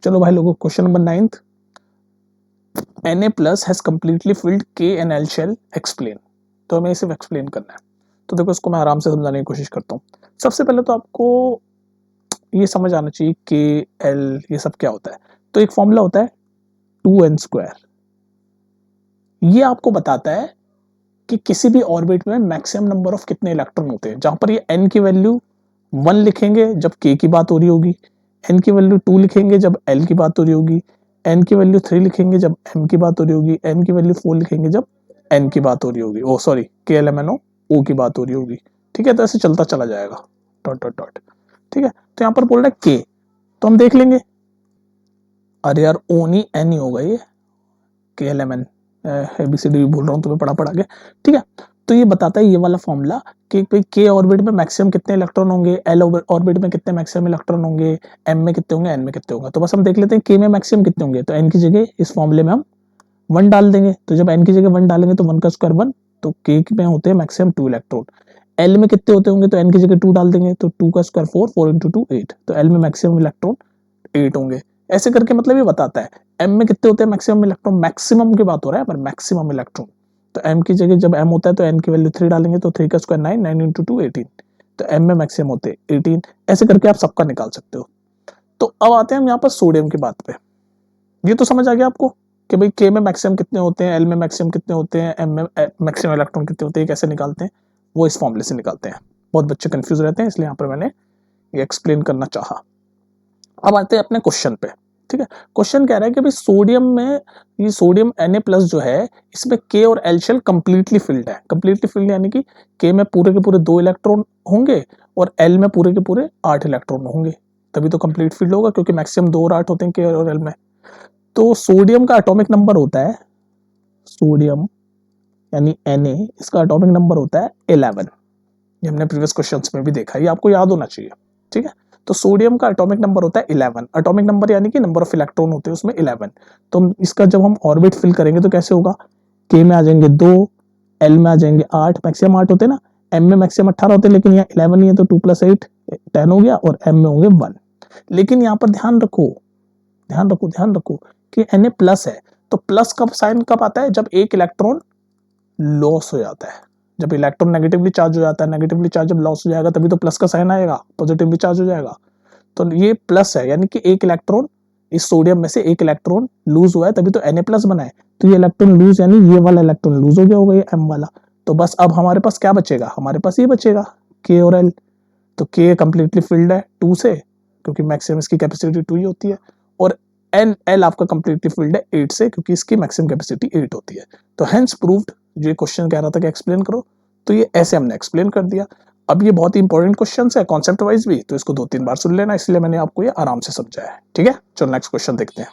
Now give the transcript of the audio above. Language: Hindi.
चलो भाई लोगों, question number 9th, Na plus has completely filled K and L shell, explain। तो हमें सिर्फ एक्सप्लेन करना है। तो देखो इसको मैं आराम से समझाने की कोशिश करता हूँ। सबसे पहले तो आपको ये समझ आना चाहिए के एल ये सब क्या होता है। तो एक फॉर्मूला होता है 2n²। ये आपको बताता है कि किसी भी ऑर्बिट में मैक्सिमम नंबर ऑफ कितने इलेक्ट्रॉन होते हैं। जहां पर ये n की वैल्यू 1 लिखेंगे जब k की बात हो रही होगी, n की वैल्यू 2 लिखेंगे जब l की बात हो रही होगी, n की वैल्यू 3 लिखेंगे जब m की बात हो रही होगी, n की वैल्यू 4 लिखेंगे जब n की बात हो रही होगी, ओ सॉरी KLMNO O की बात हो रही होगी। ठीक है, तो ऐसे चलता चला जाएगा डॉट डॉट डॉट। ठीक है, तो यहाँ पर बोल रहा है k, तो हम देख लेंगे। अरे यार ओ नहीं एन ही होगा ये, KLMN ABCD बोल रहा हूँ तुम्हें पढ़ा पढ़ा के। ठीक है, तो ये बताता है ये वाला फॉर्मूला कि भाई के ऑर्बिट में मैक्सिमम कितने इलेक्ट्रॉन होंगे, एल ऑर्बिट में कितने मैक्सिमम इलेक्ट्रॉन होंगे, एम में कितने होंगे, एन में कितने होंगे। तो बस हम देख लेते हैं के में मैक्सिमम कितने होंगे। तो एन की जगह इस फॉर्मूले में हम 1 डाल देंगे। तो जब एन की जगह 1 डालेंगे तो 1 का स्क्वायर 1, तो के में होते हैं मैक्सिमम 2 इलेक्ट्रॉन। एल में कितने होते होंगे, तो एन की जगह 2 डाल देंगे, तो 2 का स्क्वायर 4, 4 इंटू 2 8। तो एल में मैक्सिमम इलेक्ट्रॉन 8 होंगे। ऐसे करके मतलब ये बताता है एम में कितने होते हैं मैक्सिमम इलेक्ट्रॉन। मैक्सिमम की बात हो रहा है पर मैक्सिमम इलेक्ट्रॉन। तो एम की जगह जब एम होता है तो एन की वैल्यू 3 डालेंगे, तो 3 का स्क्वायर 9, 9 इंटू 2 18। तो एम में मैक्सिमम होते हैं 18। ऐसे करके आप सबका निकाल सकते हो। तो अब आते हैं हम यहाँ पर सोडियम की बात पे। ये तो समझ आ गया आपको कि भाई के में मैक्सिमम कितने होते हैं, एल में मैक्सिमम कितने होते हैं, एम में मैक्सिमम इलेक्ट्रॉन कितने होते हैं, कैसे निकालते हैं, वो इस फॉर्मूले से निकालते हैं। बहुत बच्चे कंफ्यूज रहते हैं, इसलिए यहाँ पर मैंने ये एक्सप्लेन करना चाहा। अब आते हैं अपने क्वेश्चन पे। ठीक है, क्वेश्चन कह रहा है कि भाई सोडियम में ये सोडियम Na+ जो है इसमें के और एल शेल कंप्लीटली फिल्ड है। कंप्लीटली फिल्ड यानी कि के में पूरे के पूरे 2 इलेक्ट्रॉन होंगे और एल में पूरे के पूरे 8 इलेक्ट्रॉन होंगे, तभी तो कंप्लीट फिल्ड होगा, क्योंकि मैक्सिमम 2 और 8 होते हैं के और एल में। तो सोडियम का एटॉमिक नंबर होता है, सोडियम यानी Na, इसका एटॉमिक नंबर होता है 11। ये हमने प्रीवियस क्वेश्चंस में भी देखा, ये आपको याद होना चाहिए। ठीक है, तो सोडियम का एटॉमिक नंबर होता है 11। एटॉमिक नंबर यानी कि नंबर ऑफ इलेक्ट्रॉन होते हैं उसमें 11। तो इसका जब हम ऑर्बिट फिल करेंगे तो कैसे होगा, के में आ जाएंगे 2, एल में आ जाएंगे 8, मैक्सिमम 8 होते हैं ना, एम में मैक्सिमम 18 होते हैं, लेकिन यहाँ 11 नहीं है तो 2 + 8 10 हो गया, और एम में होंगे 1। लेकिन यहाँ पर ध्यान रखो ध्यान रखो ध्यान रखो कि Na+ है, तो प्लस का साइन कब आता है, जब एक इलेक्ट्रॉन लॉस हो जाता है। जब इलेक्ट्रॉन नेगेटिवली चार्ज हो जाता है, नेगेटिवली चार्ज जब लॉस हो जाएगा तभी तो प्लस का साइन आएगा, पॉजिटिवली चार्ज हो जाएगा। तो ये प्लस है, यानी कि एक इलेक्ट्रॉन, इस सोडियम में से एक इलेक्ट्रॉन लूज हुआ है तभी तो Na+ बना है। तो ये इलेक्ट्रॉन लूज यानी ये वाला इलेक्ट्रॉन लूज हो गया होगा, ये एम वाला। तो बस अब हमारे पास क्या बचेगा, हमारे पास ये बचेगा के और एल। तो के कंप्लीटली फिल्ड है 2 से, क्योंकि मैक्सिमम इसकी कैपेसिटी 2 ही होती है, और एन एल आपका कंप्लीटली फिल्ड है 8 से, क्योंकि इसकी मैक्सिमम कैपेसिटी 8 होती है। तो हेंस प्रूव्ड, ये क्वेश्चन कह रहा था कि एक्सप्लेन करो, तो ये ऐसे हमने एक्सप्लेन कर दिया। अब ये बहुत ही इंपॉर्टेंट क्वेश्चन है कॉन्सेप्ट वाइज भी, तो इसको 2-3 बार सुन लेना, इसलिए मैंने आपको ये आराम से समझाया है। ठीक है, चलो नेक्स्ट क्वेश्चन देखते हैं।